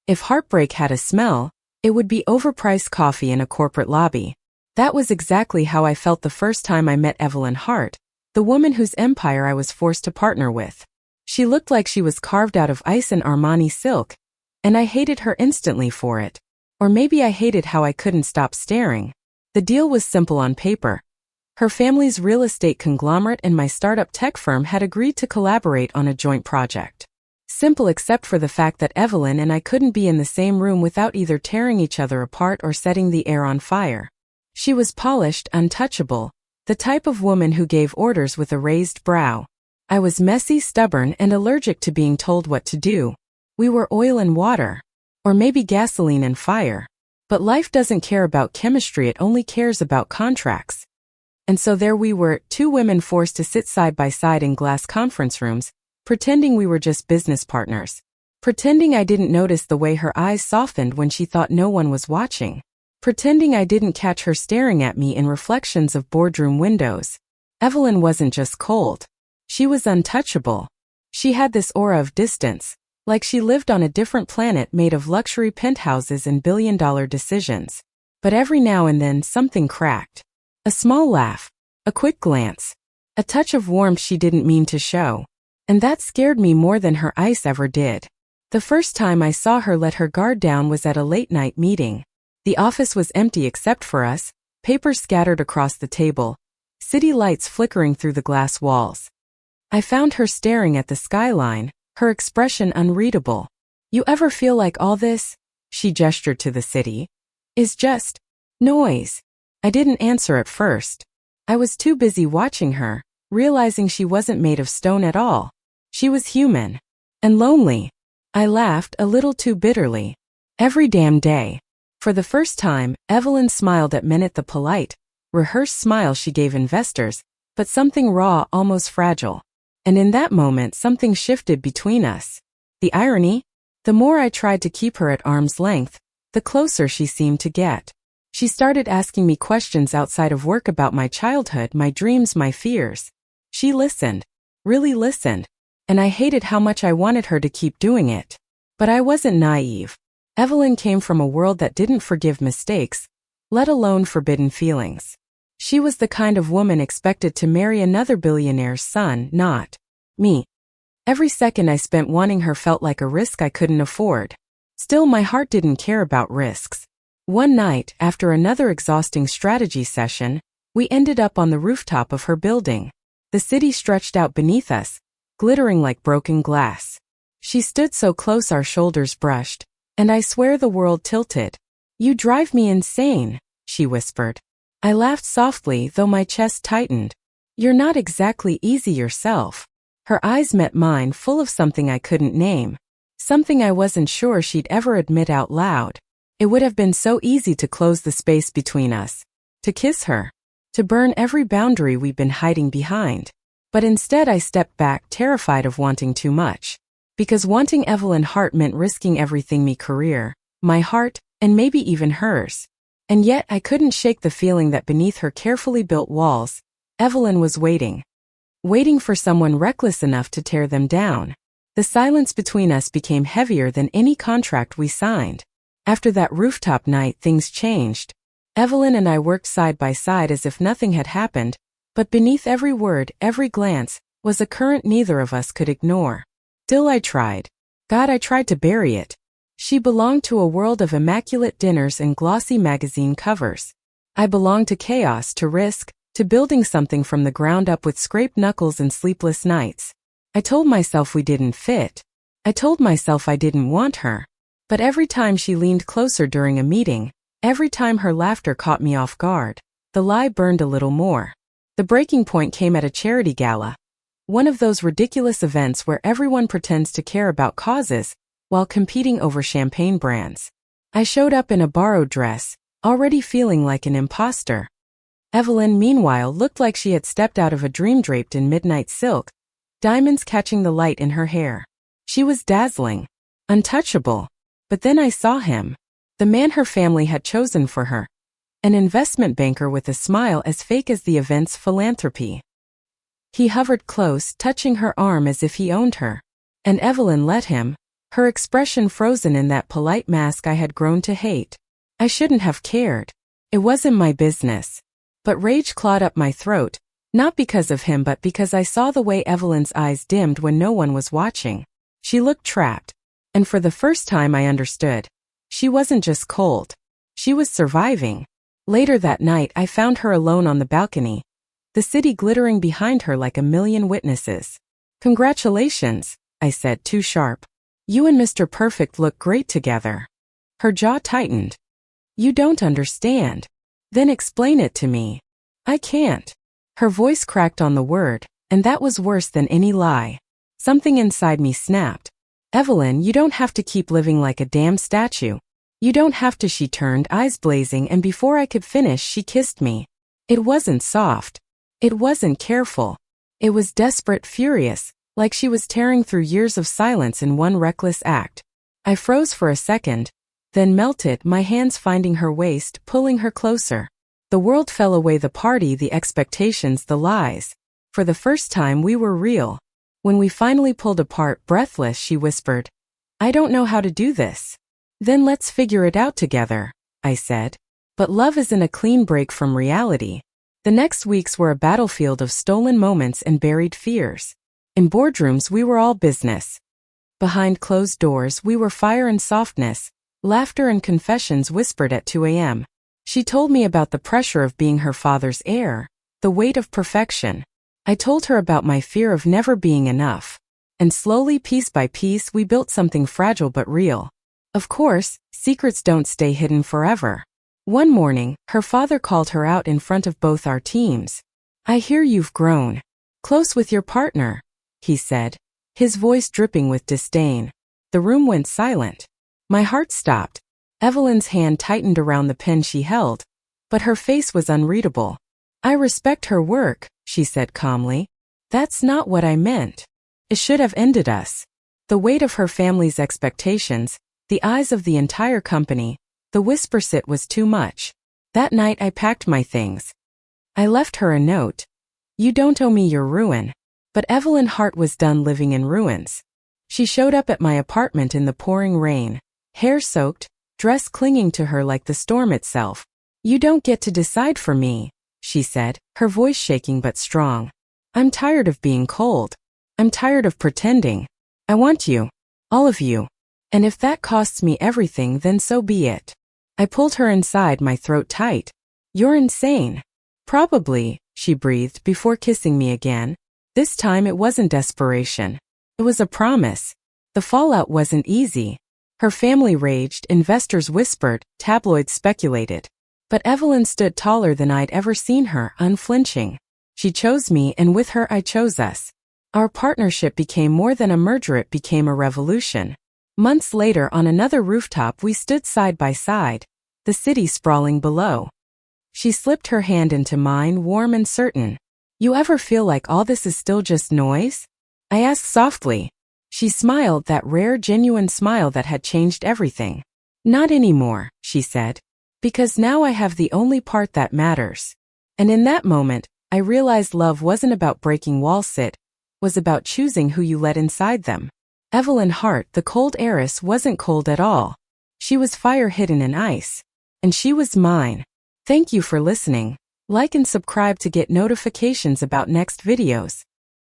If heartbreak had a smell, it would be overpriced coffee in a corporate lobby. That was exactly how I felt the first time I met Evelyn Hart, the woman whose empire I was forced to partner with. She looked like she was carved out of ice and Armani silk, and I hated her instantly for it. Or maybe I hated how I couldn't stop staring. The deal was simple on paper. Her family's real estate conglomerate and my startup tech firm had agreed to collaborate on a joint project. Simple except for the fact that Evelyn and I couldn't be in the same room without either tearing each other apart or setting the air on fire. She was polished, untouchable, the type of woman who gave orders with a raised brow. I was messy, stubborn, and allergic to being told what to do. We were oil and water. Or maybe gasoline and fire. But life doesn't care about chemistry, it only cares about contracts. And so there we were, two women forced to sit side by side in glass conference rooms, pretending we were just business partners. Pretending I didn't notice the way her eyes softened when she thought no one was watching. Pretending I didn't catch her staring at me in reflections of boardroom windows. Evelyn wasn't just cold. She was untouchable. She had this aura of distance, like she lived on a different planet made of luxury penthouses and billion-dollar decisions. But every now and then something cracked. A small laugh, a quick glance, a touch of warmth she didn't mean to show. And that scared me more than her ice ever did. The first time I saw her let her guard down was at a late-night meeting. The office was empty except for us, papers scattered across the table, city lights flickering through the glass walls. I found her staring at the skyline, her expression unreadable. You ever feel like all this, she gestured to the city, is just noise? I didn't answer at first. I was too busy watching her, realizing she wasn't made of stone at all. She was human. And lonely. I laughed a little too bitterly. Every damn day. For the first time, Evelyn smiled at Minute, the polite, rehearsed smile she gave investors, but something raw, almost fragile. And in that moment something shifted between us. The irony? The more I tried to keep her at arm's length, the closer she seemed to get. She started asking me questions outside of work about my childhood, my dreams, my fears. She listened. Really listened. And I hated how much I wanted her to keep doing it. But I wasn't naive. Evelyn came from a world that didn't forgive mistakes, let alone forbidden feelings. She was the kind of woman expected to marry another billionaire's son, not me. Every second I spent wanting her felt like a risk I couldn't afford. Still, my heart didn't care about risks. One night, after another exhausting strategy session, we ended up on the rooftop of her building. The city stretched out beneath us, glittering like broken glass. She stood so close our shoulders brushed, and I swear the world tilted. "You drive me insane," she whispered. I laughed softly, though my chest tightened. "You're not exactly easy yourself." Her eyes met mine, full of something I couldn't name. Something I wasn't sure she'd ever admit out loud. It would have been so easy to close the space between us. To kiss her. To burn every boundary we'd been hiding behind. But instead I stepped back, terrified of wanting too much. Because wanting Evelyn Hart meant risking everything, my career, my heart, and maybe even hers. And yet I couldn't shake the feeling that beneath her carefully built walls, Evelyn was waiting. Waiting for someone reckless enough to tear them down. The silence between us became heavier than any contract we signed. After that rooftop night, things changed. Evelyn and I worked side by side as if nothing had happened, but beneath every word, every glance, was a current neither of us could ignore. Still I tried. God, I tried to bury it. She belonged to a world of immaculate dinners and glossy magazine covers. I belonged to chaos, to risk, to building something from the ground up with scraped knuckles and sleepless nights. I told myself we didn't fit. I told myself I didn't want her. But every time she leaned closer during a meeting, every time her laughter caught me off guard, the lie burned a little more. The breaking point came at a charity gala. One of those ridiculous events where everyone pretends to care about causes while competing over champagne brands. I showed up in a borrowed dress, already feeling like an imposter. Evelyn, meanwhile, looked like she had stepped out of a dream, draped in midnight silk, diamonds catching the light in her hair. She was dazzling, untouchable. But then I saw him. The man her family had chosen for her. An investment banker with a smile as fake as the event's philanthropy. He hovered close, touching her arm as if he owned her. And Evelyn let him, her expression frozen in that polite mask I had grown to hate. I shouldn't have cared. It wasn't my business. But rage clawed up my throat, not because of him but because I saw the way Evelyn's eyes dimmed when no one was watching. She looked trapped. And for the first time I understood. She wasn't just cold. She was surviving. Later that night I found her alone on the balcony, the city glittering behind her like a million witnesses. "Congratulations," I said, too sharp. "You and Mr. Perfect look great together." Her jaw tightened. "You don't understand." "Then explain it to me." "I can't." Her voice cracked on the word, and that was worse than any lie. Something inside me snapped. "Evelyn, you don't have to keep living like a damn statue. You don't have to." She turned, eyes blazing, and before I could finish she kissed me. It wasn't soft. It wasn't careful. It was desperate, furious, like she was tearing through years of silence in one reckless act. I froze for a second, then melted, my hands finding her waist, pulling her closer. The world fell away, the party, the expectations, the lies. For the first time we were real. When we finally pulled apart, breathless, she whispered, "I don't know how to do this." "Then let's figure it out together," I said. But love isn't a clean break from reality. The next weeks were a battlefield of stolen moments and buried fears. In boardrooms we were all business. Behind closed doors we were fire and softness, laughter and confessions whispered at 2 a.m. She told me about the pressure of being her father's heir, the weight of perfection. I told her about my fear of never being enough. And slowly, piece by piece, we built something fragile but real. Of course, secrets don't stay hidden forever. One morning, her father called her out in front of both our teams. "I hear you've grown close with your partner," he said, his voice dripping with disdain. The room went silent. My heart stopped. Evelyn's hand tightened around the pen she held, but her face was unreadable. "I respect her work," she said calmly. "That's not what I meant. It should have ended us." The weight of her family's expectations, the eyes of the entire company, the whisper sit was too much. That night I packed my things. I left her a note. "You don't owe me your ruin." But Evelyn Hart was done living in ruins. She showed up at my apartment in the pouring rain, hair soaked, dress clinging to her like the storm itself. "You don't get to decide for me," she said, her voice shaking but strong. "I'm tired of being cold. I'm tired of pretending. I want you. All of you. And if that costs me everything, then so be it." I pulled her inside, my throat tight. "You're insane." "Probably," she breathed before kissing me again. This time it wasn't desperation. It was a promise. The fallout wasn't easy. Her family raged, investors whispered, tabloids speculated. But Evelyn stood taller than I'd ever seen her, unflinching. She chose me, and with her I chose us. Our partnership became more than a merger, it became a revolution. Months later, on another rooftop, we stood side by side, the city sprawling below. She slipped her hand into mine, warm and certain. "You ever feel like all this is still just noise?" I asked softly. She smiled, that rare, genuine smile that had changed everything. "Not anymore," she said, "because now I have the only part that matters." And in that moment, I realized love wasn't about breaking walls, it was about choosing who you let inside them. Evelyn Hart, the cold heiress, wasn't cold at all. She was fire hidden in ice. And she was mine. Thank you for listening. Like and subscribe to get notifications about next videos.